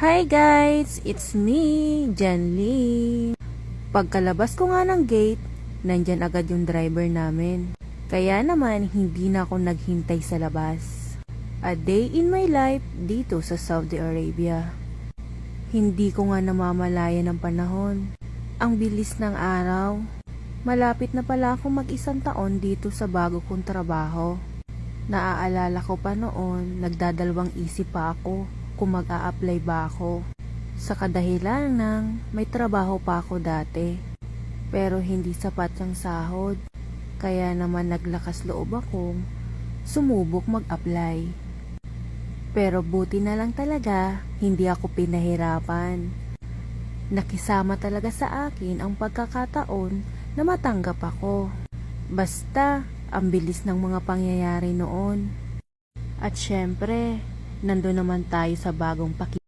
Hi guys! It's me, Janlyn. Pagkalabas ko nga ng gate, nandyan agad yung driver namin. Kaya naman, hindi na ako naghintay sa labas. A day in my life dito sa Saudi Arabia. Hindi ko nga namamalayan ng panahon. Ang bilis ng araw. Malapit na pala akong mag-isang taon dito sa bago kong trabaho. Naaalala ko pa noon, nagdadalawang isip pa ako kung mag-a-apply ba ako. Sa kadahilan ng may trabaho pa ako dati, pero hindi sapat yung sahod. Kaya naman naglakas loob akong sumubok mag-apply. Pero buti na lang talaga, hindi ako pinahirapan. Nakisama talaga sa akin ang pagkakataon na matanggap ako. Basta, ang bilis ng mga pangyayari noon. At syempre, nandun naman tayo sa bagong